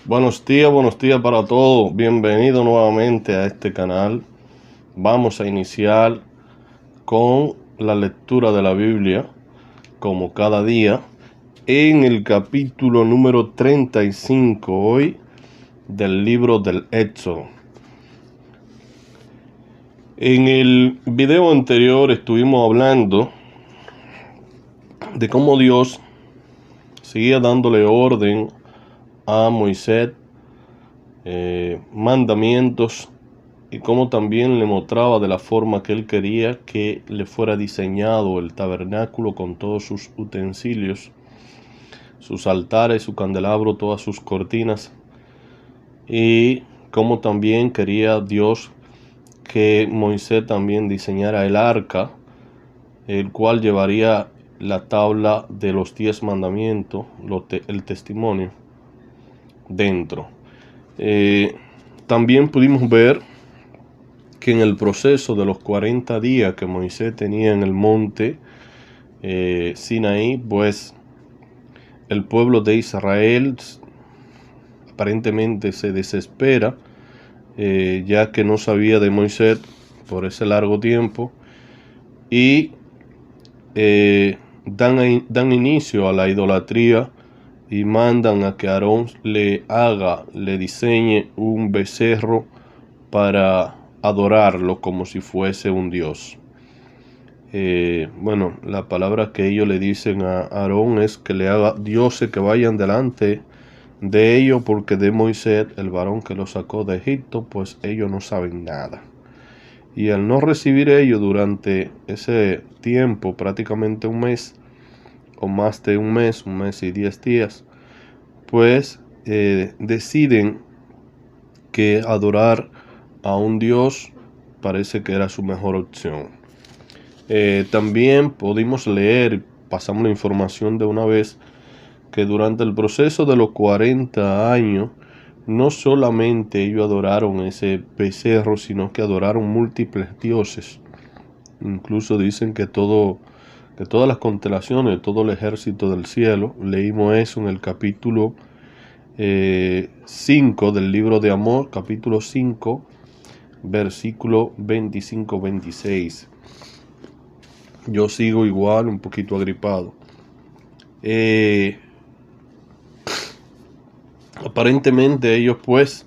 Buenos días para todos. Bienvenido nuevamente a este canal. Vamos a iniciar con la lectura de la Biblia, como cada día, en el capítulo número 35 hoy del libro del Éxodo. En el video anterior estuvimos hablando de cómo Dios seguía dándole orden a Moisés, mandamientos, y cómo también le mostraba de la forma que él quería que le fuera diseñado el tabernáculo con todos sus utensilios, sus altares, su candelabro, todas sus cortinas, y cómo también quería Dios que Moisés también diseñara el arca, el cual llevaría la tabla de los 10 mandamientos, el testimonio, dentro. También pudimos ver que en el proceso de los 40 días que Moisés tenía en el monte Sinaí, pues el pueblo de Israel aparentemente se desespera, ya que no sabía de Moisés por ese largo tiempo, y dan inicio a la idolatría y mandan a que Aarón le diseñe un becerro para adorarlo como si fuese un dios. La palabra que ellos le dicen a Aarón es que le haga dioses que vayan delante de ellos, porque de Moisés, el varón que lo sacó de Egipto, pues ellos no saben nada. Y al no recibir ellos durante ese tiempo, prácticamente un mes, o más de un mes y 10 días, pues deciden que adorar a un dios parece que era su mejor opción. También pudimos leer, pasamos la información de una vez, que durante el proceso de los 40 años, no solamente ellos adoraron ese becerro, sino que adoraron múltiples dioses. Incluso dicen que todas las constelaciones, todo el ejército del cielo, leímos eso en el capítulo 5 del libro de Amós, capítulo 5, versículo 25-26. Yo sigo igual, un poquito agripado. Aparentemente ellos pues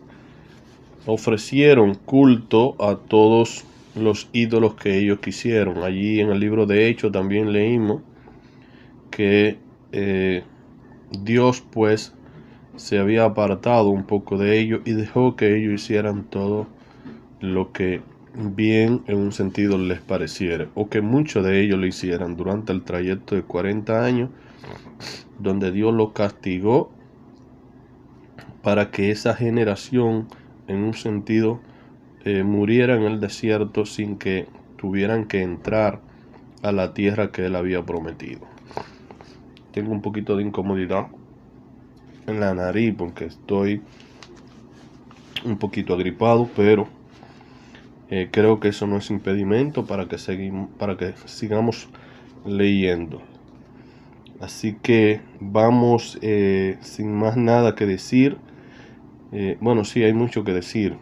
ofrecieron culto a todos los ídolos que ellos quisieron. Allí en el libro de Hechos también leímos que Dios pues se había apartado un poco de ellos y dejó que ellos hicieran todo lo que bien en un sentido les pareciera, o que muchos de ellos lo hicieran durante el trayecto de 40 años, donde Dios los castigó para que esa generación en un sentido muriera en el desierto sin que tuvieran que entrar a la tierra que él había prometido. Tengo un poquito de incomodidad en la nariz porque estoy un poquito agripado, pero creo que eso no es impedimento para que sigamos leyendo. Así que vamos, sin más nada que decir. Sí, hay mucho que decir.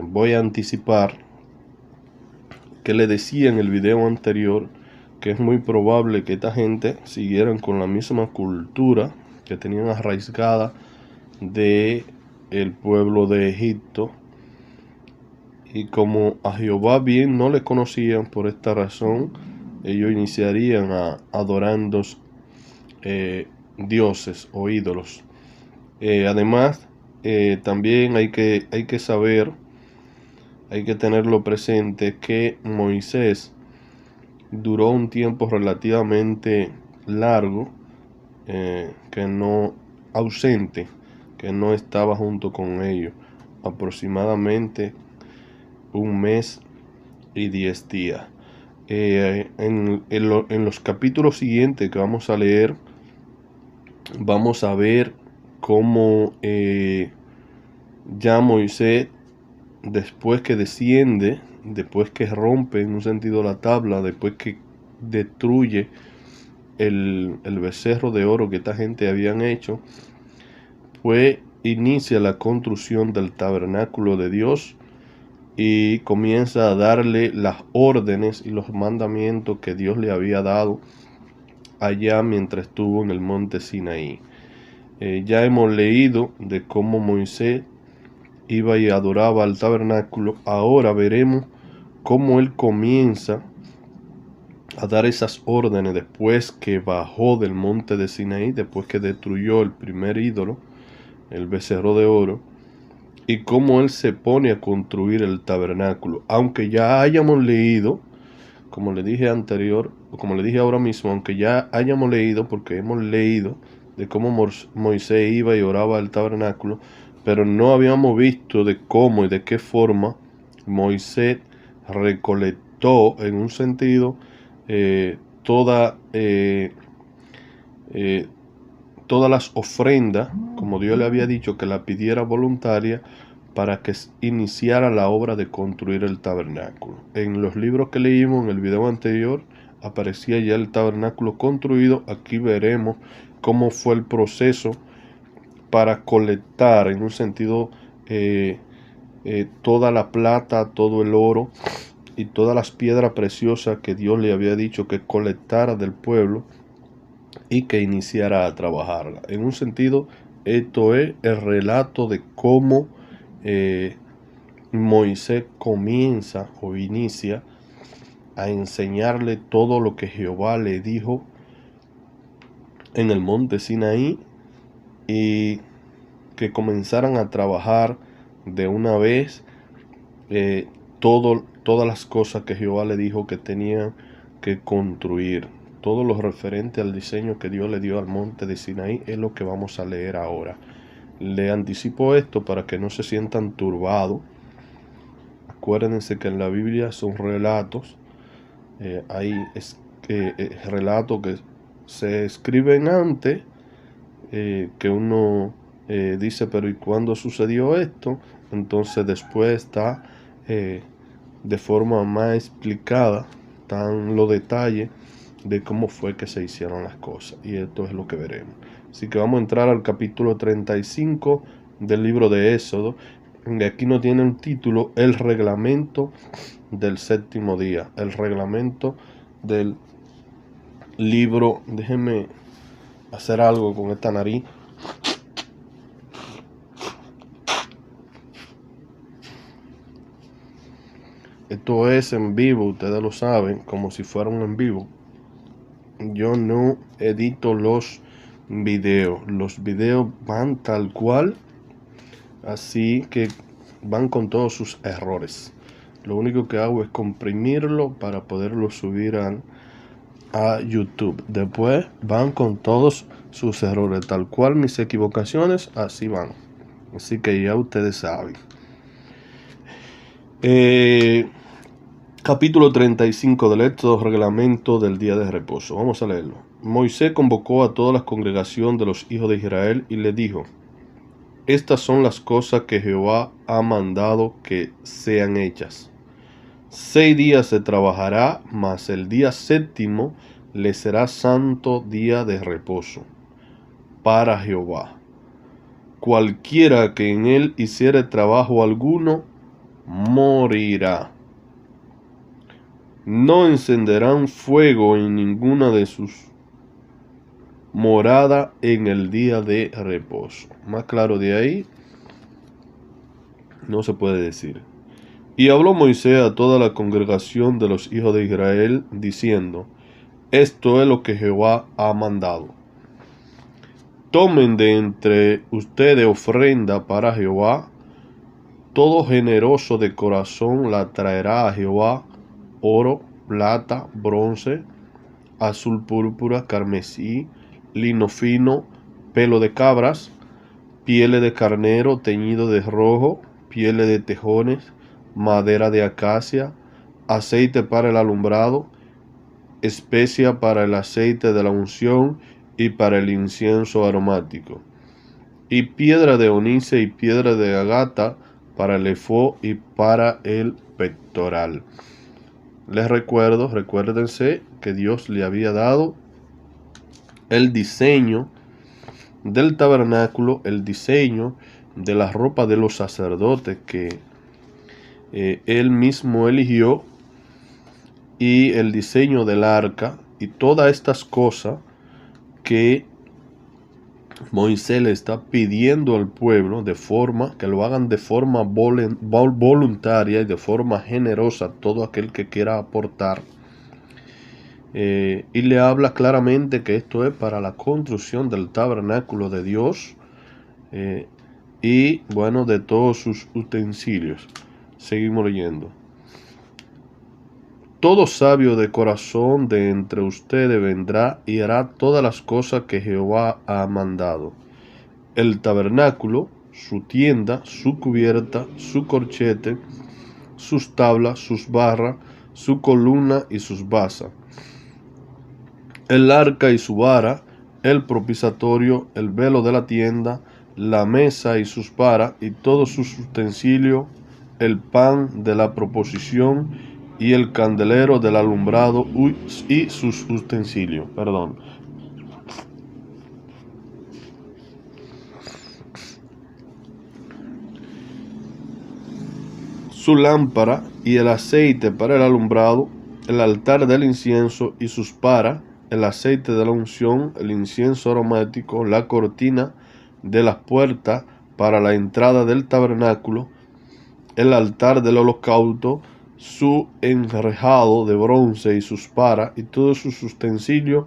Voy a anticipar que le decía en el video anterior que es muy probable que esta gente siguieran con la misma cultura que tenían arraigada de el pueblo de Egipto, y como a Jehová bien no le conocían, por esta razón ellos iniciarían adorando dioses o ídolos. Además, también hay que saber, hay que tenerlo presente, que Moisés duró un tiempo relativamente largo, que no ausente, que no estaba junto con ellos, aproximadamente un mes y 10 días. En los capítulos siguientes que vamos a leer, vamos a ver cómo ya Moisés, después que desciende, después que rompe en un sentido la tabla, después que destruye el becerro de oro que esta gente habían hecho, Josué inicia la construcción del tabernáculo de Dios y comienza a darle las órdenes y los mandamientos que Dios le había dado allá mientras estuvo en el monte Sinaí. Ya hemos leído de cómo Moisés iba y adoraba al tabernáculo. Ahora veremos cómo él comienza a dar esas órdenes después que bajó del monte de Sinaí, después que destruyó el primer ídolo, el becerro de oro, y cómo él se pone a construir el tabernáculo. Aunque ya hayamos leído, como le dije anterior, o como le dije ahora mismo, aunque ya hayamos leído, porque hemos leído de cómo Moisés iba y oraba al tabernáculo, pero no habíamos visto de cómo y de qué forma Moisés recolectó en un sentido todas las ofrendas, como Dios le había dicho que la pidiera voluntaria para que iniciara la obra de construir el tabernáculo. En los libros que leímos en el video anterior aparecía ya el tabernáculo construido. Aquí veremos cómo fue el proceso para colectar en un sentido toda la plata, todo el oro y todas las piedras preciosas que Dios le había dicho que colectara del pueblo y que iniciara a trabajarla. En un sentido, esto es el relato de cómo Moisés comienza o inicia a enseñarle todo lo que Jehová le dijo en el monte Sinaí, y que comenzaran a trabajar de una vez todas las cosas que Jehová le dijo que tenían que construir. Todo lo referente al diseño que Dios le dio al monte de Sinaí es lo que vamos a leer ahora. Le anticipo esto para que no se sientan turbados. Acuérdense que en la Biblia son relatos. Hay relatos que se escriben antes, que uno dice, pero ¿y cuándo sucedió esto? Entonces después está de forma más explicada, están los detalles de cómo fue que se hicieron las cosas, y esto es lo que veremos. Así que vamos a entrar al capítulo 35 del libro de Éxodo. De aquí no tiene un título: el reglamento del séptimo día, el reglamento del libro. Déjenme hacer algo con esta nariz. Esto es en vivo, ustedes lo saben, como si fuera un en vivo. Yo no edito los videos. Los videos van tal cual, así que van con todos sus errores. Lo único que hago es comprimirlo para poderlo subir a YouTube. Después van con todos sus errores, tal cual mis equivocaciones, así van. Así que ya ustedes saben. Capítulo 35 del Éxodo, reglamento del día de reposo. Vamos a leerlo. Moisés convocó a toda la congregación de los hijos de Israel y le dijo: estas son las cosas que Jehová ha mandado que sean hechas. 6 días se trabajará, mas el día séptimo le será santo día de reposo para Jehová. Cualquiera que en él hiciere trabajo alguno, morirá. No encenderán fuego en ninguna de sus moradas en el día de reposo. Más claro de ahí no se puede decir. Y habló Moisés a toda la congregación de los hijos de Israel, diciendo: esto es lo que Jehová ha mandado. Tomen de entre ustedes ofrenda para Jehová. Todo generoso de corazón la traerá a Jehová: oro, plata, bronce, azul púrpura, carmesí, lino fino, pelo de cabras, pieles de carnero teñido de rojo, pieles de tejones, madera de acacia, aceite para el alumbrado, especia para el aceite de la unción y para el incienso aromático, y piedra de onice y piedra de agata para el efod y para el pectoral. Les recuérdense que Dios le había dado el diseño del tabernáculo, el diseño de la ropa de los sacerdotes que él mismo eligió, y el diseño del arca, y todas estas cosas que Moisés le está pidiendo al pueblo de forma que lo hagan de forma voluntaria y de forma generosa todo aquel que quiera aportar. Y le habla claramente que esto es para la construcción del tabernáculo de Dios, y bueno, de todos sus utensilios. Seguimos leyendo. Todo sabio de corazón de entre ustedes vendrá y hará todas las cosas que Jehová ha mandado: el tabernáculo, su tienda, su cubierta, su corchete, sus tablas, sus barras, su columna y sus basas, el arca y su vara, el propiciatorio, el velo de la tienda, la mesa y sus varas y todos sus utensilios, el pan de la proposición y el candelero del alumbrado y sus utensilios. Su lámpara y el aceite para el alumbrado, el altar del incienso y sus paras, el aceite de la unción, el incienso aromático, la cortina de las puertas para la entrada del tabernáculo, el altar del holocausto, su enrejado de bronce y sus paras y todos sus utensilios,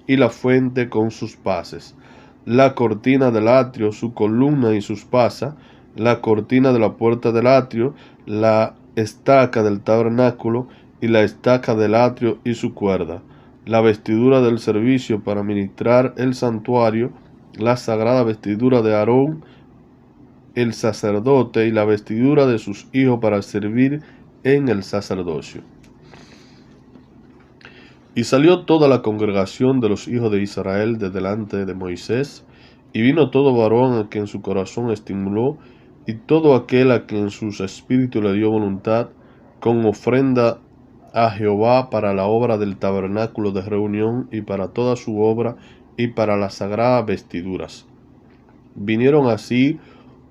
y la fuente con sus bases, la cortina del atrio, su columna y sus pasas, la cortina de la puerta del atrio, la estaca del tabernáculo y la estaca del atrio y su cuerda, la vestidura del servicio para ministrar el santuario, la sagrada vestidura de Aarón el sacerdote y la vestidura de sus hijos para servir en el sacerdocio. Y salió toda la congregación de los hijos de Israel de delante de Moisés, y vino todo varón a quien su corazón estimuló, y todo aquel a quien su espíritu le dio voluntad, con ofrenda a Jehová para la obra del tabernáculo de reunión y para toda su obra y para las sagradas vestiduras. Vinieron así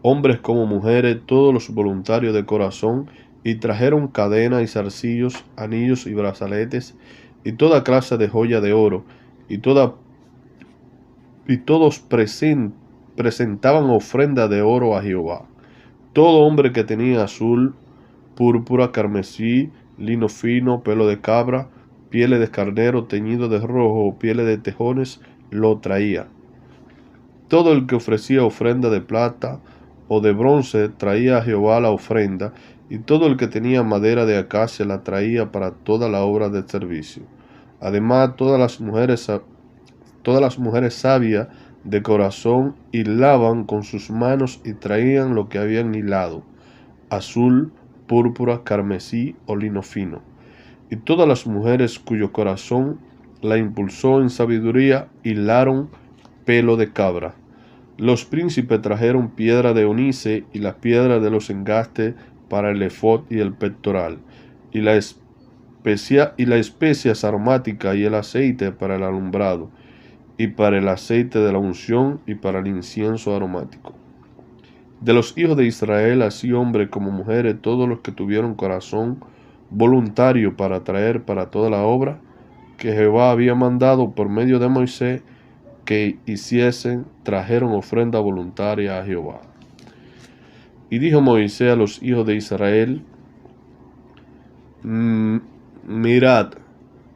hombres como mujeres, todos los voluntarios de corazón, y trajeron cadenas y zarcillos, anillos y brazaletes, y toda clase de joya de oro, y todos presentaban ofrenda de oro a Jehová. Todo hombre que tenía azul, púrpura, carmesí, lino fino, pelo de cabra, pieles de carnero teñido de rojo o pieles de tejones, lo traía. Todo el que ofrecía ofrenda de plata o de bronce traía a Jehová la ofrenda, y todo el que tenía madera de acacia la traía para toda la obra de servicio. Además, todas las mujeres sabias de corazón hilaban con sus manos y traían lo que habían hilado: azul, púrpura, carmesí o lino fino. Y todas las mujeres cuyo corazón la impulsó en sabiduría hilaron pelo de cabra. Los príncipes trajeron piedra de onice y la piedra de los engastes para el efod y el pectoral, y las especias aromáticas y el aceite para el alumbrado, y para el aceite de la unción y para el incienso aromático. De los hijos de Israel, así hombres como mujeres, todos los que tuvieron corazón voluntario para traer para toda la obra que Jehová había mandado por medio de Moisés que hiciesen, trajeron ofrenda voluntaria a Jehová. Y dijo Moisés a los hijos de Israel: mirad,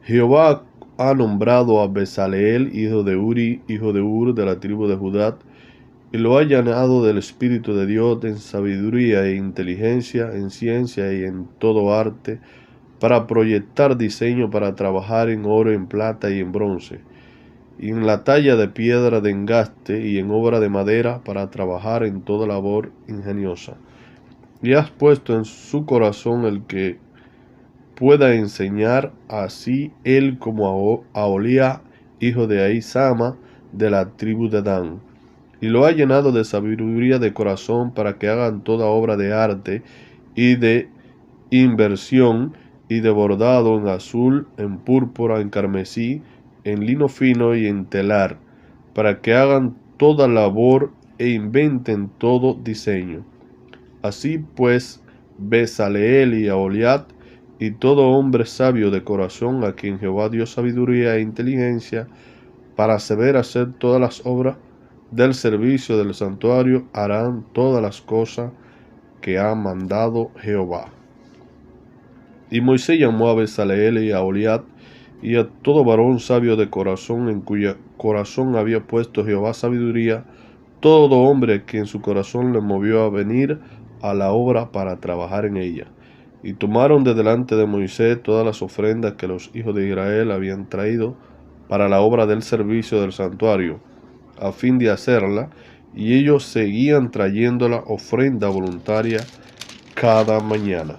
Jehová ha nombrado a Bezaleel, hijo de Uri, hijo de Ur, de la tribu de Judá, y lo ha llenado del Espíritu de Dios en sabiduría e inteligencia, en ciencia y en todo arte, para proyectar diseño, para trabajar en oro, en plata y en bronce, y en la talla de piedra de engaste y en obra de madera, para trabajar en toda labor ingeniosa. Y has puesto en su corazón el que pueda enseñar, así él como a Olía, hijo de Ahisama, de la tribu de Dan. Y lo ha llenado de sabiduría de corazón para que hagan toda obra de arte y de inversión y de bordado en azul, en púrpura, en carmesí, en lino fino y en telar, para que hagan toda labor e inventen todo diseño. Así pues, Bezaleel y Aholiab y todo hombre sabio de corazón a quien Jehová dio sabiduría e inteligencia para saber hacer todas las obras del servicio del santuario, harán todas las cosas que ha mandado Jehová. Y Moisés llamó a Bezaleel y a Aholiab y a todo varón sabio de corazón, en cuyo corazón había puesto Jehová sabiduría, todo hombre que en su corazón le movió a venir a la obra para trabajar en ella. Y tomaron de delante de Moisés todas las ofrendas que los hijos de Israel habían traído para la obra del servicio del santuario, a fin de hacerla, y ellos seguían trayendo la ofrenda voluntaria cada mañana.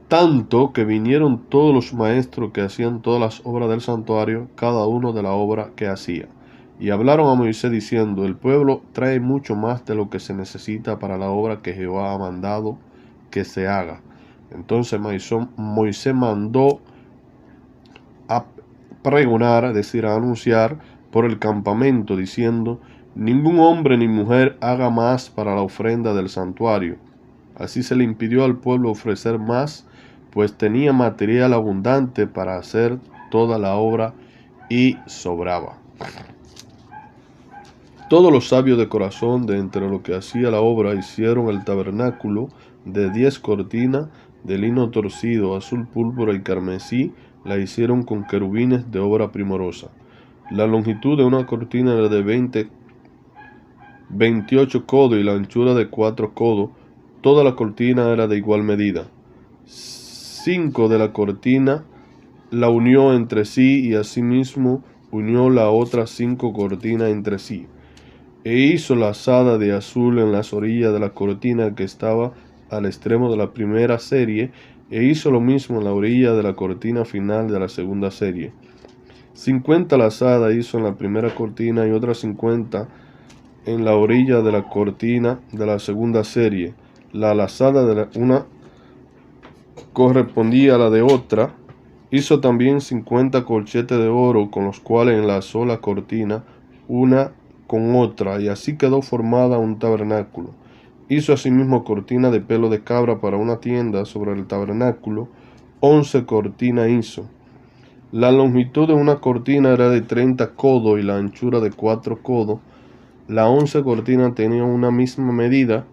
Tanto que vinieron todos los maestros que hacían todas las obras del santuario, cada uno de la obra que hacía. Y hablaron a Moisés diciendo, el pueblo trae mucho más de lo que se necesita para la obra que Jehová ha mandado que se haga. Entonces Moisés mandó a pregonar, es decir, a anunciar por el campamento, diciendo, ningún hombre ni mujer haga más para la ofrenda del santuario. Así se le impidió al pueblo ofrecer más, pues tenía material abundante para hacer toda la obra y sobraba. Todos los sabios de corazón de entre lo que hacía la obra hicieron el tabernáculo de 10 cortinas de lino torcido, azul, púrpura y carmesí, la hicieron con querubines de obra primorosa. La longitud de una cortina era de 28 codos y la anchura de 4 codos. Toda la cortina era de igual medida. 5 de la cortina la unió entre sí y asimismo unió la otra 5 cortinas entre sí. E hizo la lazada de azul en las orillas de la cortina que estaba al extremo de la primera serie, e hizo lo mismo en la orilla de la cortina final de la segunda serie. 50 lazadas hizo en la primera cortina y otras 50 en la orilla de la cortina de la segunda serie. La lazada de una correspondía a la de otra. Hizo también 50 corchetes de oro, con los cuales enlazó la cortina una con otra, y así quedó formada un tabernáculo. Hizo asimismo cortina de pelo de cabra para una tienda sobre el tabernáculo. 11 cortinas hizo. La longitud de una cortina era de 30 codos y la anchura de 4 codos. Las 11 cortinas tenían una misma medida,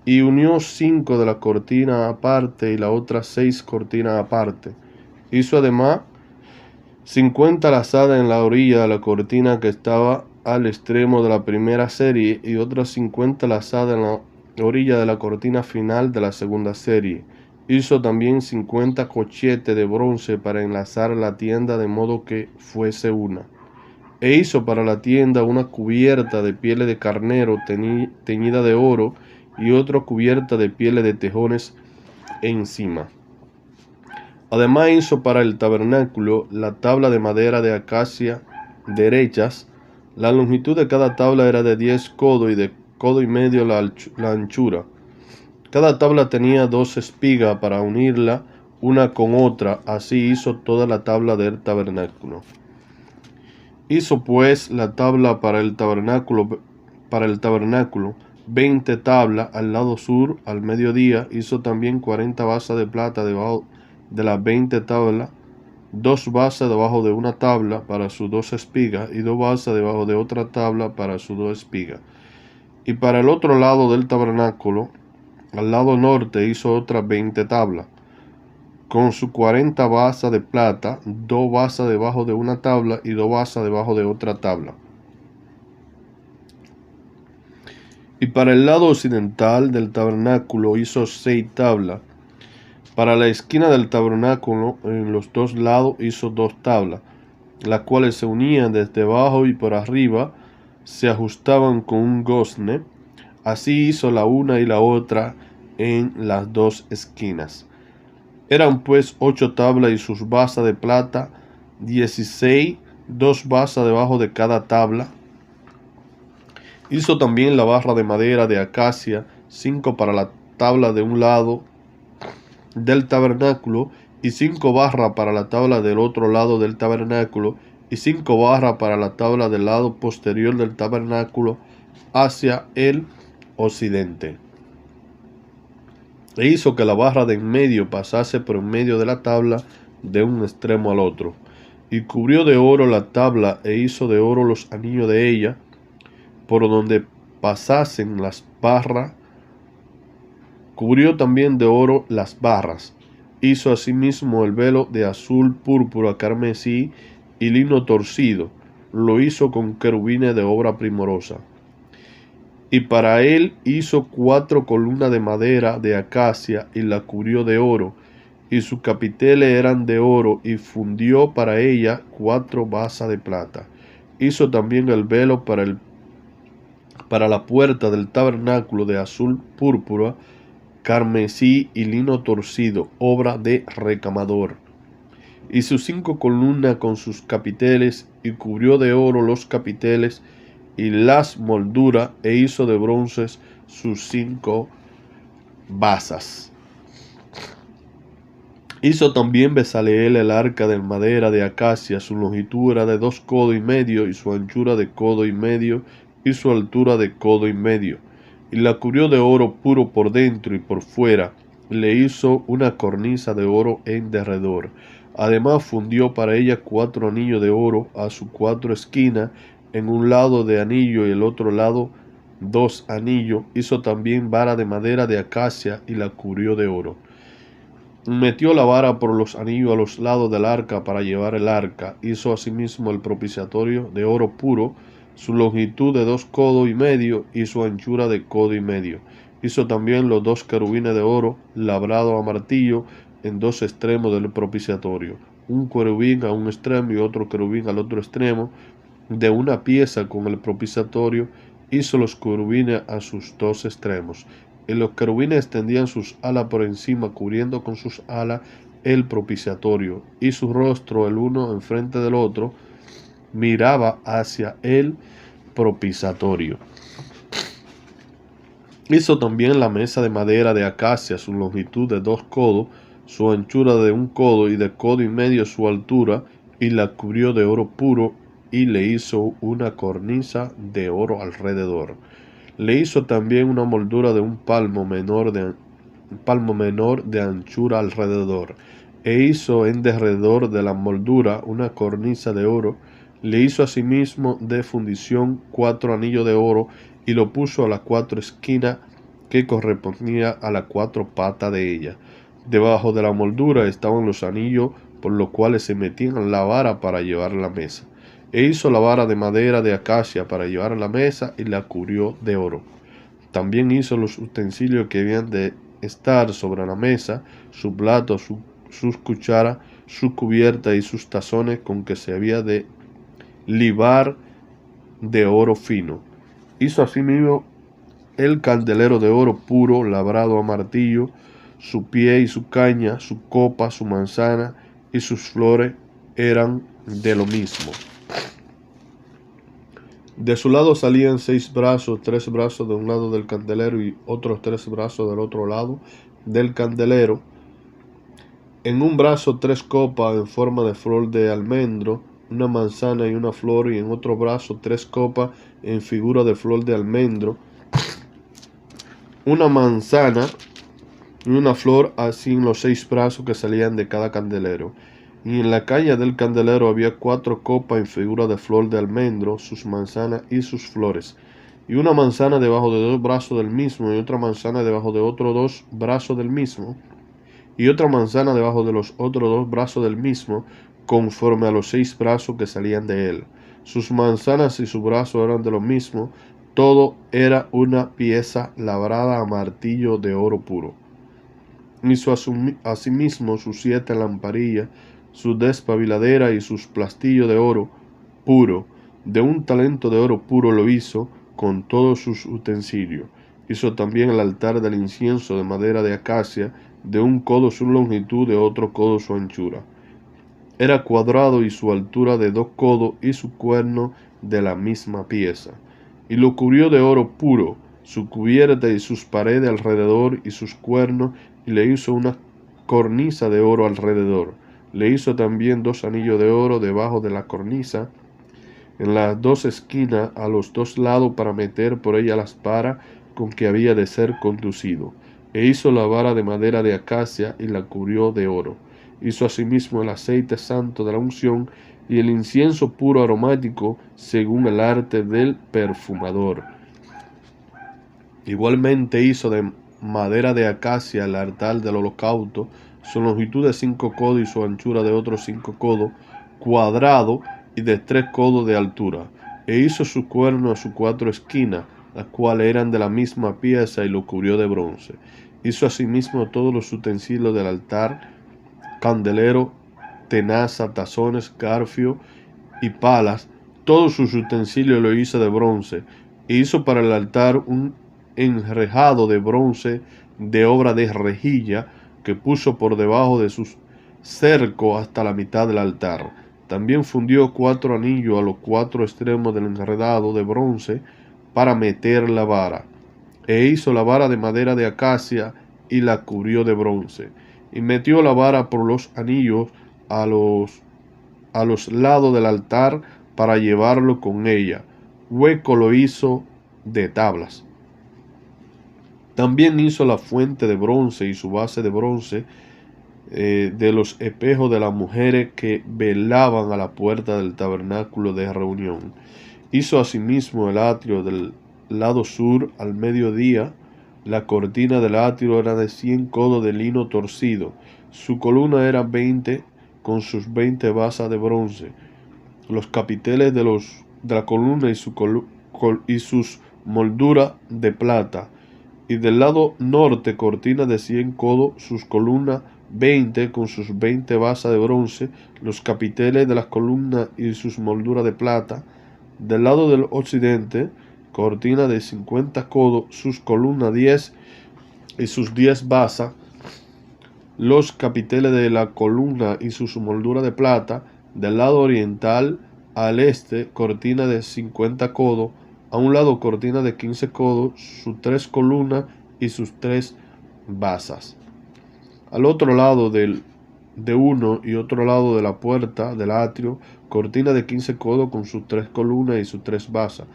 y unió 5 de la cortina aparte y las otras 6 cortinas aparte. Hizo además 50 lazadas en la orilla de la cortina que estaba al extremo de la primera serie y otras 50 lazadas en la orilla de la cortina final de la segunda serie. Hizo también 50 corchetes de bronce para enlazar la tienda de modo que fuese una. E hizo para la tienda una cubierta de pieles de carnero teñida de oro y otra cubierta de pieles de tejones encima. Además hizo para el tabernáculo la tabla de madera de acacia derechas. La longitud de cada tabla era de 10 codos y de codo y medio la anchura. Cada tabla tenía 2 espigas para unirla una con otra. Así hizo toda la tabla del tabernáculo. Hizo pues la tabla para el tabernáculo 20 tablas al lado sur al mediodía. Hizo también 40 basas de plata debajo de las 20 tablas, 2 basas debajo de una tabla para sus 2 espigas y 2 basas debajo de otra tabla para sus 2 espigas. Y para el otro lado del tabernáculo, al lado norte, hizo otras 20 tablas, con sus 40 basas de plata, 2 basas debajo de una tabla y 2 basas debajo de otra tabla. Y para el lado occidental del tabernáculo hizo 6 tablas. Para la esquina del tabernáculo, en los 2 lados, hizo 2 tablas, las cuales se unían desde abajo y por arriba, se ajustaban con un gozne. Así hizo la una y la otra en las 2 esquinas. Eran pues 8 tablas y sus basas de plata, 16, 2 basas debajo de cada tabla. Hizo también la barra de madera de acacia, 5 para la tabla de un lado del tabernáculo y 5 barras para la tabla del otro lado del tabernáculo, y 5 barras para la tabla del lado posterior del tabernáculo hacia el occidente. E hizo que la barra de en medio pasase por en medio de la tabla de un extremo al otro. Y cubrió de oro la tabla e hizo de oro los anillos de ella, por donde pasasen las barras. Cubrió también de oro las barras. Hizo asimismo el velo de azul, púrpura, carmesí y lino torcido. Lo hizo con querubines de obra primorosa. Y para él hizo 4 columnas de madera de acacia y la cubrió de oro, y sus capiteles eran de oro, y fundió para ella 4 basas de plata. Hizo también el velo para la puerta del tabernáculo de azul, púrpura, carmesí y lino torcido, obra de recamador. Y sus 5 columnas con sus capiteles, y cubrió de oro los capiteles y las molduras, e hizo de bronce sus 5 basas. Hizo también Bezaleel el arca de madera de acacia. Su longitud era de 2 codos y medio, y su anchura de codo y medio, y su altura de codo y medio. Y la cubrió de oro puro por dentro y por fuera. Le hizo una cornisa de oro en derredor. Además fundió para ella 4 anillos de oro a sus 4 esquinas, en un lado de anillo y el otro lado 2 anillos. Hizo también vara de madera de acacia y la cubrió de oro. Metió la vara por los anillos a los lados del arca para llevar el arca. Hizo asimismo el propiciatorio de oro puro, su longitud de 2 codos y medio y su anchura de codo y medio. Hizo también los 2 querubines de oro labrado a martillo en 2 extremos del propiciatorio, un querubín a un extremo y otro querubín al otro extremo. De una pieza con el propiciatorio hizo los querubines a sus 2 extremos. Y los querubines extendían sus alas por encima, cubriendo con sus alas el propiciatorio, y su rostro, el uno enfrente del otro, miraba hacia el propiciatorio. Hizo también la mesa de madera de acacia, su longitud de 2 codos, su anchura de 1 codo y de codo y medio su altura, y la cubrió de oro puro, y le hizo una cornisa de oro alrededor. Le hizo también una moldura de un palmo menor de anchura alrededor, e hizo en derredor de la moldura una cornisa de oro. Le hizo asimismo de fundición 4 anillos de oro, y lo puso a las 4 esquinas que correspondían a las 4 patas de ella. Debajo de la moldura estaban los anillos por los cuales se metían la vara para llevar la mesa. E hizo la vara de madera de acacia para llevar la mesa y la cubrió de oro. También hizo los utensilios que habían de estar sobre la mesa, su plato, sus cucharas, su cubierta y sus tazones con que se había de libar de oro fino. Hizo asimismo el candelero de oro puro labrado a martillo, su pie y su caña, su copa, su manzana y sus flores eran de lo mismo. De su lado salían 6 brazos, 3 brazos de un lado del candelero y otros 3 brazos del otro lado del candelero. En un brazo 3 copas en forma de flor de almendro, una manzana y una flor, y en otro brazo 3 copas en figura de flor de almendro, una manzana y una flor, así en los 6 brazos que salían de cada candelero. Y en la caña del candelero había 4 copas en figura de flor de almendro, sus manzanas y sus flores, y una manzana debajo de 2 brazos del mismo, y otra manzana debajo de otros 2 brazos del mismo, y otra manzana debajo de los otros 2 brazos del mismo, conforme a los 6 brazos que salían de él. Sus manzanas y sus brazos eran de lo mismo, todo era una pieza labrada a martillo de oro puro. Hizo asimismo sus 7 lamparillas, su despabiladera y sus plastillos de oro puro. De un talento de oro puro lo hizo, con todos sus utensilios. Hizo también el altar del incienso de madera de acacia, de 1 codo su longitud, de otro codo su anchura. Era cuadrado y su altura de 2 codos, y su cuerno de la misma pieza. Y lo cubrió de oro puro, su cubierta y sus paredes alrededor y sus cuernos, y le hizo una cornisa de oro alrededor. Le hizo también 2 anillos de oro debajo de la cornisa, en las 2 esquinas a los 2 lados, para meter por ella las varas con que había de ser conducido. E hizo la vara de madera de acacia y la cubrió de oro. Hizo asimismo el aceite santo de la unción y el incienso puro aromático, según el arte del perfumador. Igualmente hizo de madera de acacia el altar del holocausto, su longitud de 5 codos y su anchura de otros 5 codos, cuadrado y de 3 codos de altura. E hizo su cuerno a sus 4 esquinas, las cuales eran de la misma pieza, y lo cubrió de bronce. Hizo asimismo todos los utensilios del altar: candelero, tenaza, tazones, garfio y palas. Todos sus utensilios lo hizo de bronce. E hizo para el altar un enrejado de bronce de obra de rejilla, que puso por debajo de sus cercos hasta la mitad del altar. También fundió 4 anillos a los 4 extremos del enredado de bronce para meter la vara. E hizo la vara de madera de acacia y la cubrió de bronce. Y metió la vara por los anillos a los lados del altar para llevarlo con ella. Hueco lo hizo de tablas. También hizo la fuente de bronce y su base de bronce, de los espejos de las mujeres que velaban a la puerta del tabernáculo de reunión. Hizo asimismo el atrio del lado sur al mediodía. La cortina del atrio era de 100 codos de lino torcido. Su columna era 20, con sus 20 basas de bronce. Los capiteles de la columna y sus molduras de plata. Y del lado norte cortina de 100 codos, sus columnas 20, con sus 20 basas de bronce, los capiteles de las columnas y sus molduras de plata. Del lado del occidente, cortina de 50 codos, sus columnas 10 y sus 10 basas, los capiteles de la columna y sus molduras de plata. Del lado oriental al este, cortina de 50 codos, a un lado cortina de 15 codos, sus 3 columnas y sus 3 basas. Al otro lado de uno y otro lado de la puerta del atrio, cortina de 15 codos con sus 3 columnas y sus 3 basas.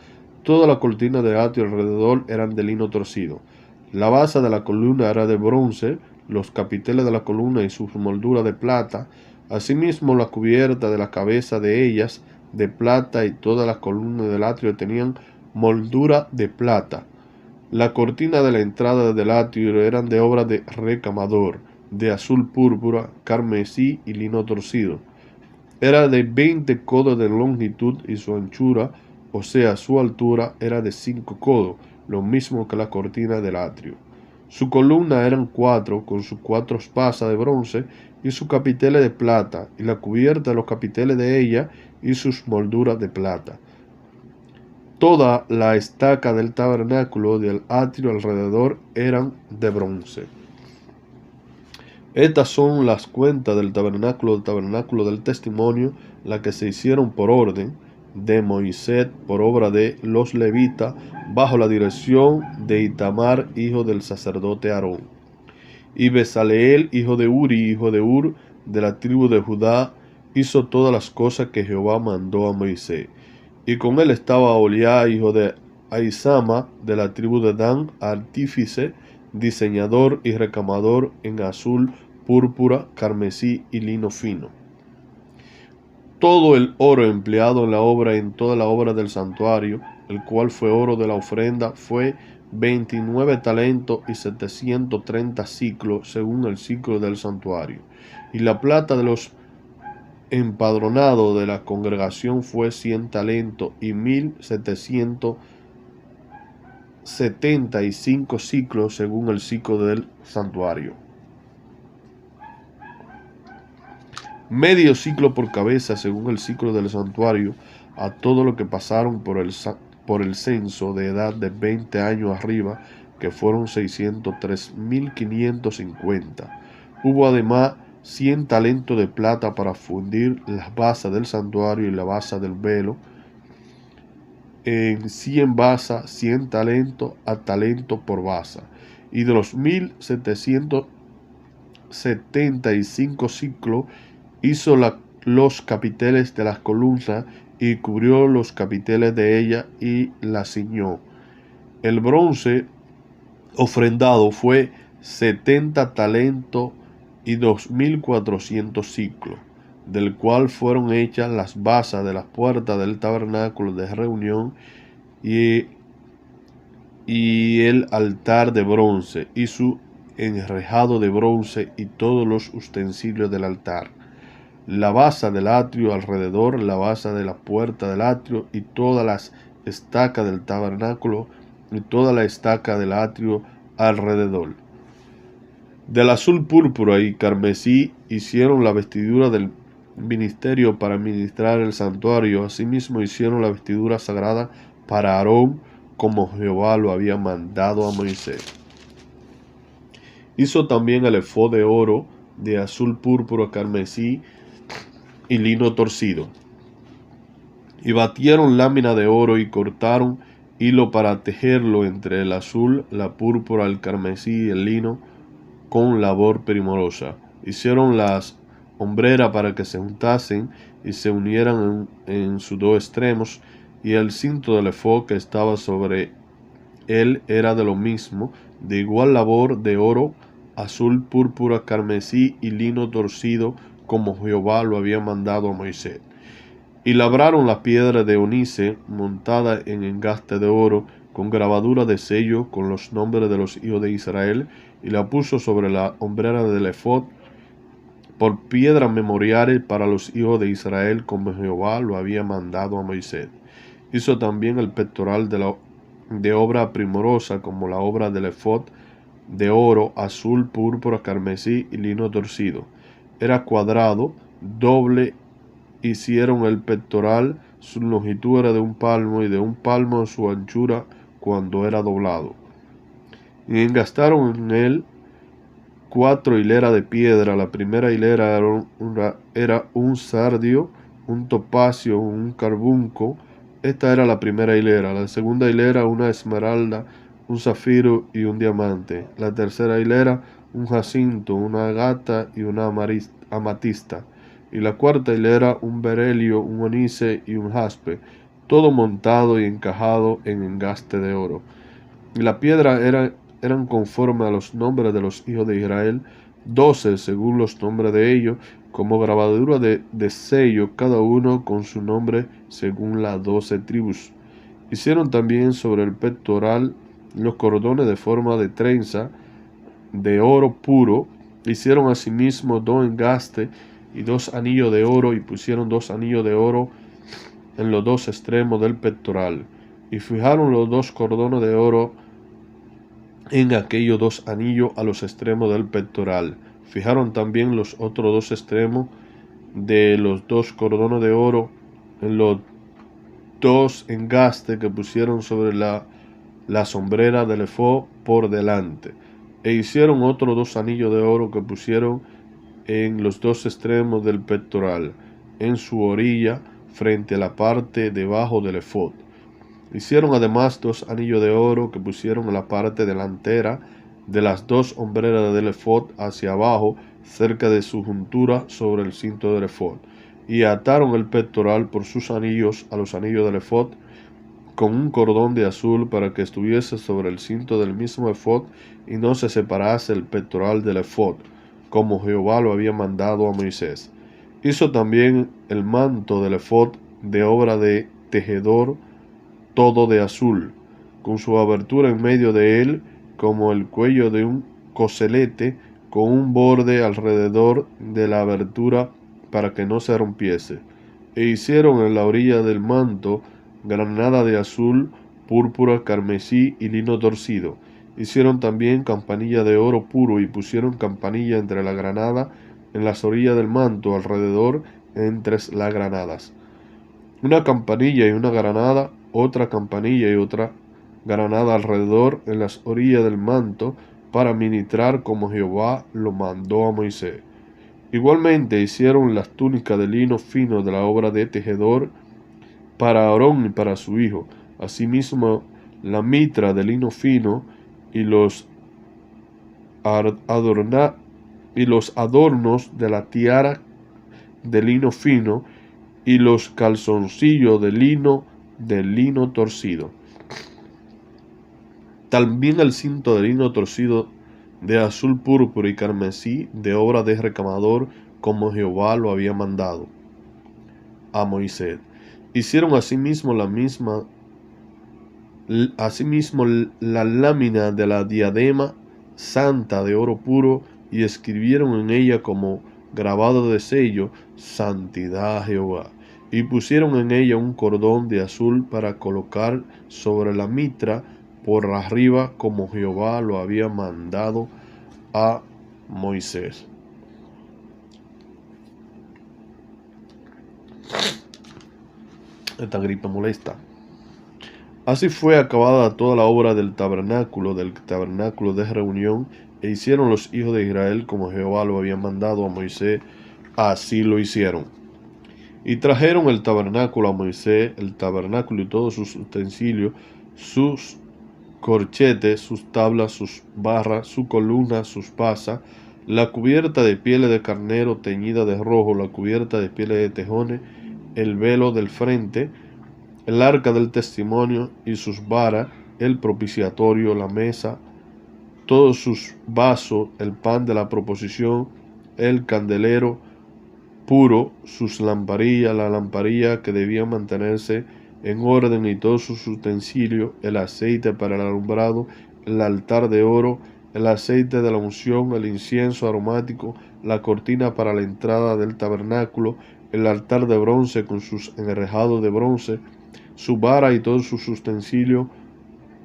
Toda la cortina del atrio alrededor eran de lino torcido. La base de la columna era de bronce, los capiteles de la columna y sus molduras de plata, asimismo la cubierta de la cabeza de ellas de plata, y todas las columnas del atrio tenían moldura de plata. La cortina de la entrada del atrio eran de obra de recamador, de azul púrpura, carmesí y lino torcido. Era de 20 codos de longitud, y su anchura, o sea, su altura, era de 5 codos, lo mismo que la cortina del atrio. Su columna eran 4, con sus 4 basas de bronce y sus capiteles de plata, y la cubierta de los capiteles de ella y sus molduras de plata. Toda la estaca del tabernáculo del atrio alrededor eran de bronce. Estas son las cuentas del tabernáculo del testimonio, las que se hicieron por orden de Moisés, por obra de los levitas, bajo la dirección de Itamar, hijo del sacerdote Aarón. Y Besaleel, hijo de Uri, hijo de Ur, de la tribu de Judá, hizo todas las cosas que Jehová mandó a Moisés. Y con él estaba Oliá, hijo de Aizama, de la tribu de Dan, artífice, diseñador y recamador en azul, púrpura, carmesí y lino fino. Todo el oro empleado en toda la obra del santuario, el cual fue oro de la ofrenda, fue 29 talentos y 730 ciclos, según el ciclo del santuario. Y la plata de los empadronados de la congregación fue 100 talentos y 1775 ciclos, según el ciclo del santuario. Medio ciclo por cabeza, según el ciclo del santuario, a todo lo que pasaron por el censo de edad de 20 años arriba, que fueron 603.550. Hubo además 100 talentos de plata para fundir las basas del santuario y la base del velo. En 100 basas, 100 talentos a talento por basa. Y de los 1775 ciclos, Hizo los capiteles de las columnas y cubrió los capiteles de ella y la ciñó. El bronce ofrendado fue 70 talentos y 2400 siclos, del cual fueron hechas las basas de las puertas del tabernáculo de reunión y el altar de bronce y su enrejado de bronce y todos los utensilios del altar, la base del atrio alrededor, la base de la puerta del atrio y todas las estacas del tabernáculo y toda la estaca del atrio alrededor. Del azul púrpura y carmesí hicieron la vestidura del ministerio para ministrar el santuario. Asimismo hicieron la vestidura sagrada para Aarón, como Jehová lo había mandado a Moisés. Hizo también el efod de oro, de azul púrpura, carmesí y lino torcido. Y batieron lámina de oro y cortaron hilo para tejerlo entre el azul, la púrpura, el carmesí y el lino con labor primorosa. Hicieron las hombreras para que se juntasen y se unieran en sus dos extremos, y el cinto del efod que estaba sobre él era de lo mismo, de igual labor de oro, azul, púrpura, carmesí y lino torcido, como Jehová lo había mandado a Moisés. Y labraron la piedra de onice montada en engaste de oro, con grabadura de sello con los nombres de los hijos de Israel, y la puso sobre la hombrera del efod por piedras memoriales para los hijos de Israel, como Jehová lo había mandado a Moisés. Hizo también el pectoral de obra primorosa, como la obra del efod, de oro, azul, púrpura, carmesí y lino torcido. Era cuadrado, doble. Hicieron el pectoral, su longitud era de 1 palmo y de 1 palmo su anchura cuando era doblado. Y engastaron en él 4 hileras de piedra. La primera hilera era un sardio, un topacio, un carbunco. Esta era la primera hilera. La segunda hilera una esmeralda, un zafiro y un diamante. La tercera hilera un jacinto, una agata y una amatista. Y la cuarta hilera un berelio, un onice y un jaspe, todo montado y encajado en engaste de oro. Y la piedra eran conforme a los nombres de los hijos de Israel, 12 según los nombres de ellos, como grabadura de sello, cada uno con su nombre según las 12 tribus. Hicieron también sobre el pectoral los cordones de forma de trenza de oro puro. Hicieron asimismo 2 engastes y 2 anillos de oro, y pusieron 2 anillos de oro en los 2 extremos del pectoral, y fijaron los 2 cordones de oro en aquellos 2 anillos a los extremos del pectoral. Fijaron también los otros 2 extremos de los 2 cordones de oro en los 2 engastes que pusieron sobre la sombrera del efod por delante. E hicieron otros 2 anillos de oro que pusieron en los 2 extremos del pectoral, en su orilla, frente a la parte debajo del efod. Hicieron además 2 anillos de oro que pusieron en la parte delantera de las 2 hombreras del efod hacia abajo, cerca de su juntura sobre el cinto del efod. Y ataron el pectoral por sus anillos a los anillos del efod con un cordón de azul, para que estuviese sobre el cinto del mismo efod y no se separase el pectoral del efod, como Jehová lo había mandado a Moisés. Hizo también el manto del efod de obra de tejedor, todo de azul, con su abertura en medio de él, como el cuello de un coselete, con un borde alrededor de la abertura para que no se rompiese. E hicieron en la orilla del manto granada de azul, púrpura, carmesí y lino torcido. Hicieron también campanilla de oro puro, y pusieron campanilla entre la granada en las orillas del manto, alrededor entre las granadas. Una campanilla y una granada, otra campanilla y otra granada alrededor en las orillas del manto, para ministrar como Jehová lo mandó a Moisés. Igualmente hicieron las túnicas de lino fino de la obra de tejedor para Aarón y para su hijo. Asimismo la mitra de lino fino y los adornos de la tiara de lino fino, y los calzoncillos de lino torcido. También el cinto de lino torcido de azul púrpura y carmesí, de obra de recamador, como Jehová lo había mandado a Moisés. Hicieron asimismo la lámina de la diadema santa de oro puro, y escribieron en ella como grabado de sello, Santidad a Jehová. Y pusieron en ella un cordón de azul para colocar sobre la mitra por arriba, como Jehová lo había mandado a Moisés. Esta gripe molesta. Así fue acabada toda la obra del tabernáculo de reunión, e hicieron los hijos de Israel como Jehová lo había mandado a Moisés, así lo hicieron. Y trajeron el tabernáculo a Moisés, el tabernáculo y todos sus utensilios, sus corchetes, sus tablas, sus barras, su columna, sus pasas, la cubierta de pieles de carnero teñida de rojo, la cubierta de pieles de tejones, el velo del frente, el arca del testimonio y sus varas, el propiciatorio, la mesa, todos sus vasos, el pan de la proposición, el candelero puro, sus lamparillas, la lamparilla que debía mantenerse en orden y todos sus utensilios, el aceite para el alumbrado, el altar de oro, el aceite de la unción, el incienso aromático, la cortina para la entrada del tabernáculo, el altar de bronce con sus enrejados de bronce, su vara y todos sus utensilios,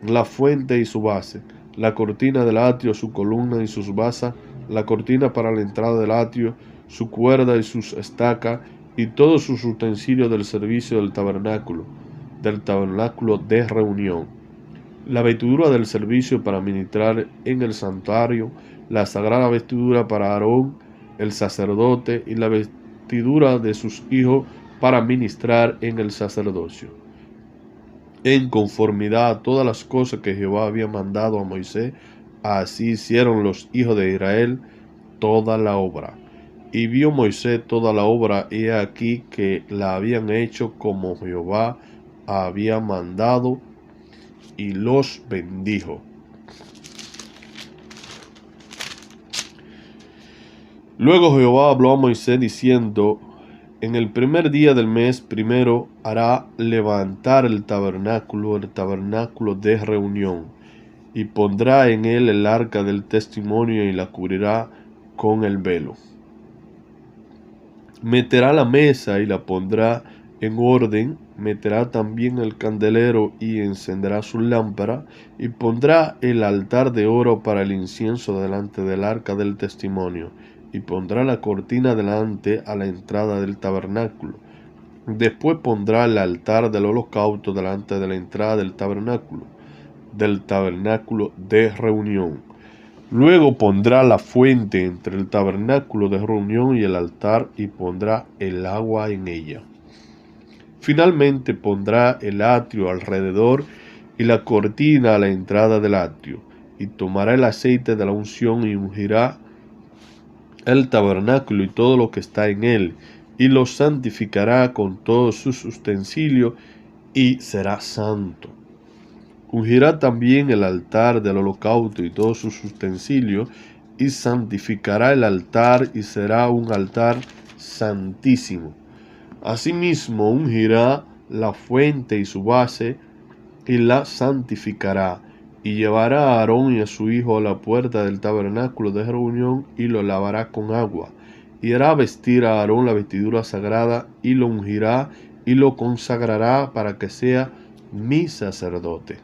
la fuente y su base, la cortina del atrio, su columna y sus basas, la cortina para la entrada del atrio, su cuerda y sus estacas, y todos sus utensilios del servicio del tabernáculo de reunión, la vestidura del servicio para ministrar en el santuario, la sagrada vestidura para Aarón, el sacerdote, y la vestidura de sus hijos para ministrar en el sacerdocio, en conformidad a todas las cosas que Jehová había mandado a Moisés. Así hicieron los hijos de Israel toda la obra. Y vio Moisés toda la obra, y he aquí que la habían hecho como Jehová había mandado, y los bendijo. Luego Jehová habló a Moisés diciendo: en el primer día del mes primero hará levantar el tabernáculo de reunión, y pondrá en él el arca del testimonio, y la cubrirá con el velo. Meterá la mesa y la pondrá en orden, meterá también el candelero y encenderá su lámpara, y pondrá el altar de oro para el incienso delante del arca del testimonio, y pondrá la cortina delante a la entrada del tabernáculo. Después pondrá el altar del holocausto delante de la entrada del tabernáculo de reunión. Luego pondrá la fuente entre el tabernáculo de reunión y el altar, y pondrá el agua en ella. Finalmente pondrá el atrio alrededor y la cortina a la entrada del atrio, y tomará el aceite de la unción y ungirá el tabernáculo y todo lo que está en él, y lo santificará con todos sus utensilios, y será santo. Ungirá también el altar del holocausto y todos sus utensilios, y santificará el altar, y será un altar santísimo. Asimismo ungirá la fuente y su base, y la santificará, y llevará a Aarón y a su hijo a la puerta del tabernáculo de reunión, y lo lavará con agua, y hará vestir a Aarón la vestidura sagrada, y lo ungirá, y lo consagrará para que sea mi sacerdote.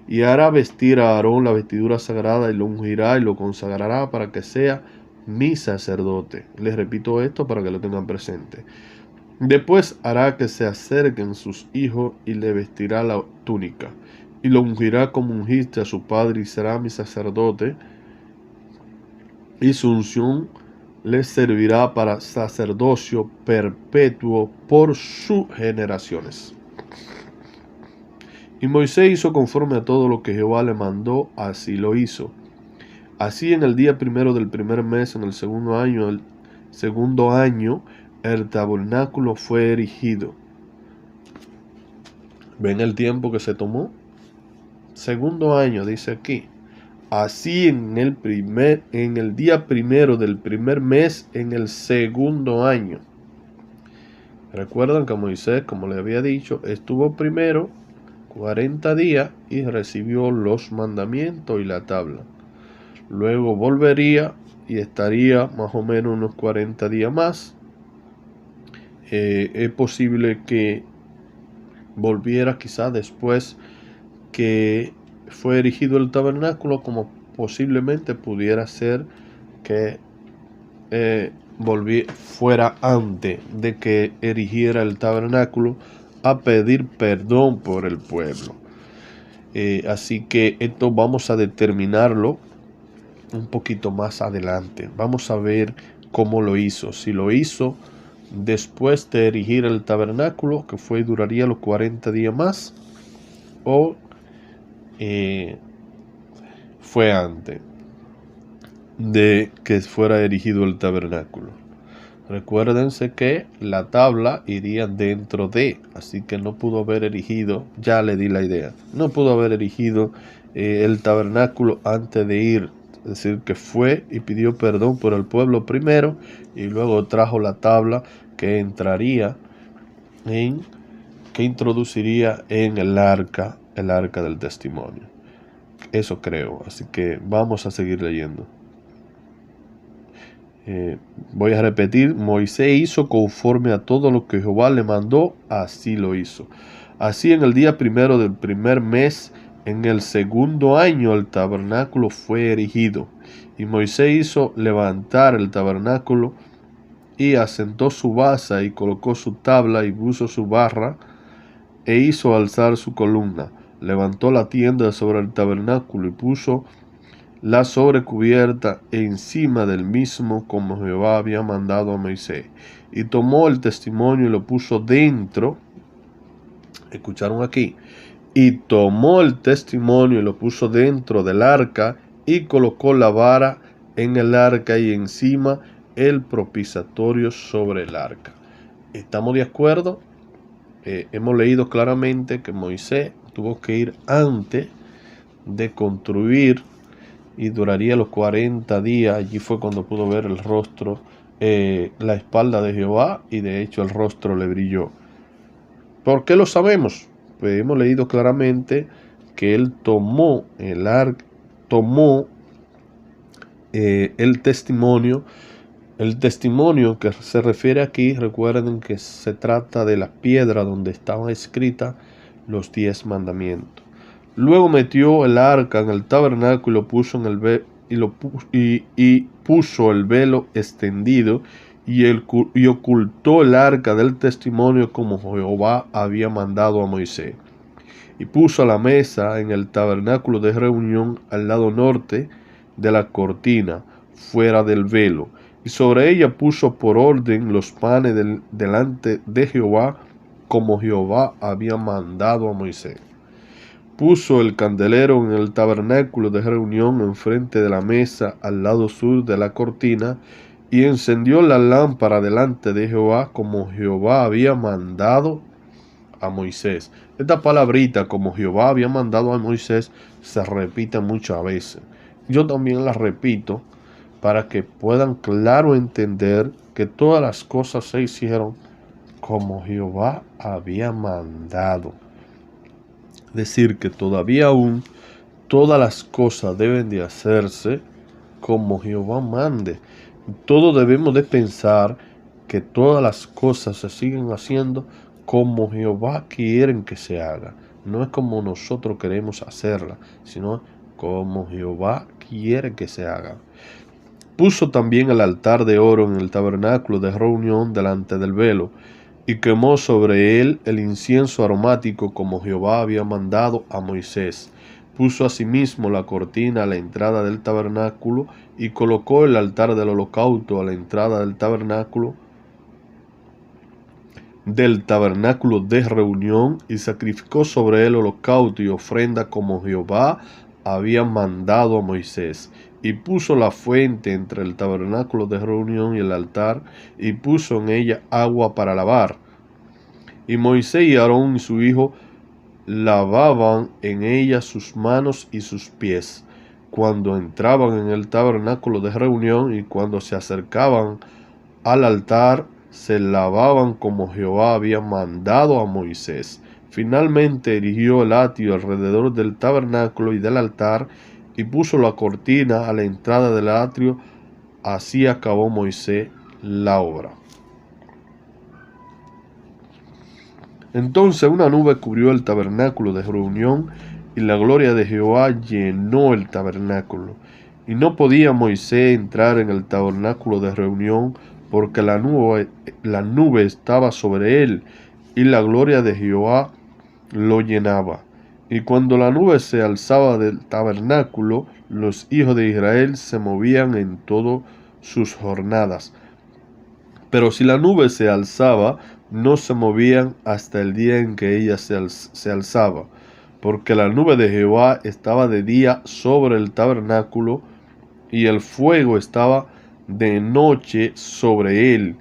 Y hará vestir a Aarón la vestidura sagrada, y lo ungirá, y lo consagrará para que sea mi sacerdote. Les repito esto para que lo tengan presente. Después hará que se acerquen sus hijos, y le vestirá la túnica, y lo ungirá como ungiste a su padre, y será mi sacerdote, y su unción les servirá para sacerdocio perpetuo por sus generaciones. Y Moisés hizo conforme a todo lo que Jehová le mandó, así lo hizo. Así en el día primero del primer mes, en el segundo año, el tabernáculo fue erigido. ¿Ven el tiempo que se tomó? Segundo año, dice aquí. Así en el día primero del primer mes, en el segundo año. Recuerdan que Moisés, como le había dicho, estuvo primero 40 días y recibió los mandamientos y la tabla. Luego volvería y estaría más o menos unos 40 días más. Es posible que volviera quizás después que fue erigido el tabernáculo, como posiblemente pudiera ser que fuera antes de que erigiera el tabernáculo a pedir perdón por el pueblo. Así que esto vamos a determinarlo un poquito más adelante. Vamos a ver cómo lo hizo. Si lo hizo después de erigir el tabernáculo, que duraría los 40 días más, o fue antes de que fuera erigido el tabernáculo. Recuérdense que la tabla iría dentro de, así que no pudo haber erigido, ya le di la idea, no pudo haber erigido el tabernáculo antes de ir. Es decir, que fue y pidió perdón por el pueblo primero y luego trajo la tabla que introduciría en el arca del testimonio. Eso creo, así que vamos a seguir leyendo. Voy a repetir: Moisés hizo conforme a todo lo que Jehová le mandó, así lo hizo. Así en el día primero del primer mes, en el segundo año, el tabernáculo fue erigido. Y Moisés hizo levantar el tabernáculo y asentó su base y colocó su tabla y puso su barra e hizo alzar su columna. Levantó la tienda sobre el tabernáculo y puso la sobrecubierta encima del mismo, como Jehová había mandado a Moisés. Y tomó el testimonio y lo puso dentro. ¿Escucharon aquí? Y tomó el testimonio y lo puso dentro del arca y colocó la vara en el arca y encima el propiciatorio sobre el arca. ¿Estamos de acuerdo? Hemos leído claramente que Moisés tuvo que ir antes de construir y duraría los 40 días. Allí fue cuando pudo ver el rostro, la espalda de Jehová, y de hecho el rostro le brilló. ¿Por qué lo sabemos? Pues hemos leído claramente que él tomó el arca, el testimonio. El testimonio que se refiere aquí, recuerden que se trata de la piedra donde estaban escritas los 10 mandamientos. Luego metió el arca en el tabernáculo y lo puso en el puso el velo extendido y ocultó el arca del testimonio como Jehová había mandado a Moisés. Y puso la mesa en el tabernáculo de reunión al lado norte de la cortina, fuera del velo. Y sobre ella puso por orden los panes delante de Jehová, como Jehová había mandado a Moisés. Puso el candelero en el tabernáculo de reunión enfrente de la mesa al lado sur de la cortina, y encendió la lámpara delante de Jehová, como Jehová había mandado a Moisés. Esta palabrita, como Jehová había mandado a Moisés, se repite muchas veces. Yo también la repito para que puedan claro entender que todas las cosas se hicieron como Jehová había mandado. Es decir, que todavía aún todas las cosas deben de hacerse como Jehová mande. Todos debemos de pensar que todas las cosas se siguen haciendo como Jehová quiere que se haga. No es como nosotros queremos hacerla, sino como Jehová quiere que se haga. Puso también el altar de oro en el tabernáculo de reunión delante del velo, y quemó sobre él el incienso aromático como Jehová había mandado a Moisés. Puso asimismo la cortina a la entrada del tabernáculo y colocó el altar del holocausto a la entrada del tabernáculo de reunión, y sacrificó sobre él holocausto y ofrenda como Jehová había mandado a Moisés. y puso la fuente entre el tabernáculo de reunión y el altar, y puso en ella agua para lavar. Y Moisés y Aarón y su hijo lavaban en ella sus manos y sus pies, cuando entraban en el tabernáculo de reunión, y cuando se acercaban al altar, se lavaban como Jehová había mandado a Moisés. Finalmente erigió el atrio alrededor del tabernáculo y del altar, y puso la cortina a la entrada del atrio. Así acabó Moisés la obra. Entonces una nube cubrió el tabernáculo de reunión, y la gloria de Jehová llenó el tabernáculo. Y no podía Moisés entrar en el tabernáculo de reunión, porque la nube estaba sobre él, y la gloria de Jehová lo llenaba. Y cuando la nube se alzaba del tabernáculo, los hijos de Israel se movían en todas sus jornadas. Pero si la nube se alzaba, no se movían hasta el día en que ella se alzaba, porque la nube de Jehová estaba de día sobre el tabernáculo, y el fuego estaba de noche sobre él,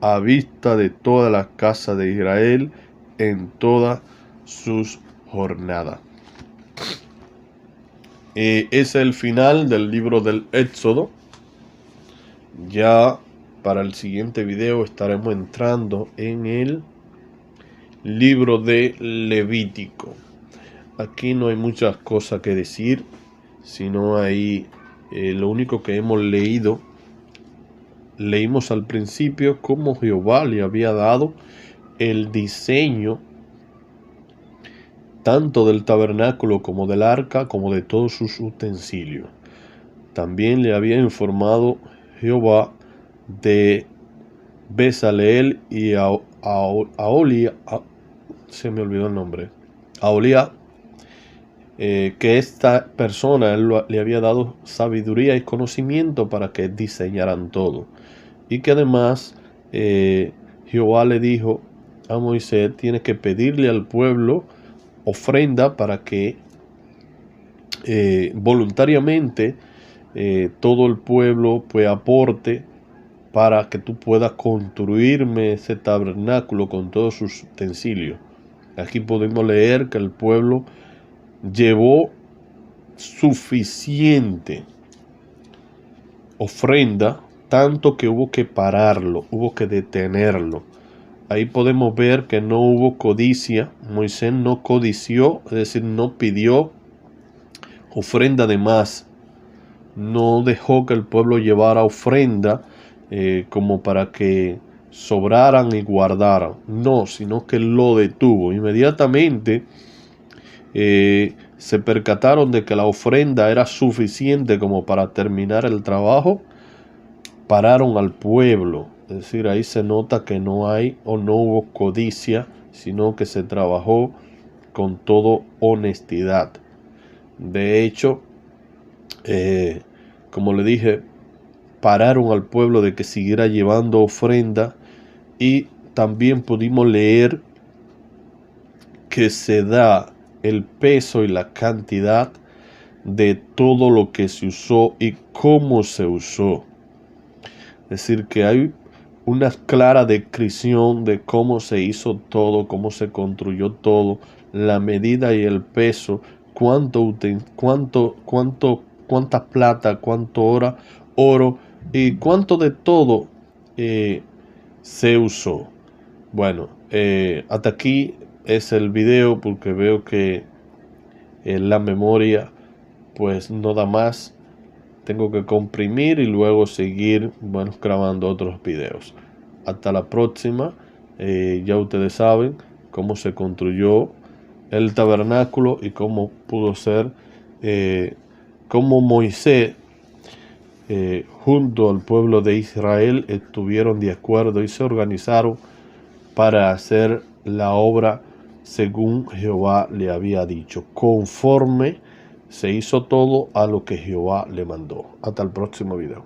a vista de toda la casa de Israel en todas sus jornadas. Es el final del libro del Éxodo. Ya para el siguiente video estaremos entrando en el libro de Levítico. Aquí no hay muchas cosas que decir, sino hay lo único que hemos leído. Leímos al principio cómo Jehová le había dado el diseño tanto del tabernáculo como del arca, como de todos sus utensilios. También le había informado Jehová de Bezaleel y Aholiab, se me olvidó el nombre, Aholiab, que esta persona le había dado sabiduría y conocimiento para que diseñaran todo, y que además Jehová le dijo a Moisés: tiene que pedirle al pueblo ofrenda para que voluntariamente todo el pueblo pues aporte para que tú puedas construirme ese tabernáculo con todos sus utensilios. Aquí podemos leer que el pueblo llevó suficiente ofrenda, tanto que hubo que pararlo, hubo que detenerlo. Ahí podemos ver que no hubo codicia. Moisés no codició, es decir, no pidió ofrenda de más. No dejó que el pueblo llevara ofrenda como para que sobraran y guardaran. No, sino que lo detuvo. Inmediatamente se percataron de que la ofrenda era suficiente como para terminar el trabajo. Pararon al pueblo. Es decir, ahí se nota que no hay o no hubo codicia, sino que se trabajó con toda honestidad. De hecho, como le dije, pararon al pueblo de que siguiera llevando ofrenda, y también pudimos leer que se da el peso y la cantidad de todo lo que se usó y cómo se usó. Es decir, que hay una clara descripción de cómo se hizo todo, cómo se construyó todo, la medida y el peso, cuánta plata, cuánto oro y cuánto de todo se usó. Bueno, hasta aquí es el video, porque veo que la memoria pues no da más. Tengo que comprimir y luego seguir, bueno, grabando otros videos. Hasta la próxima. Ya ustedes saben cómo se construyó el tabernáculo y cómo pudo ser, cómo Moisés junto al pueblo de Israel estuvieron de acuerdo y se organizaron para hacer la obra según Jehová le había dicho, conforme se hizo todo a lo que Jehová le mandó. Hasta el próximo video.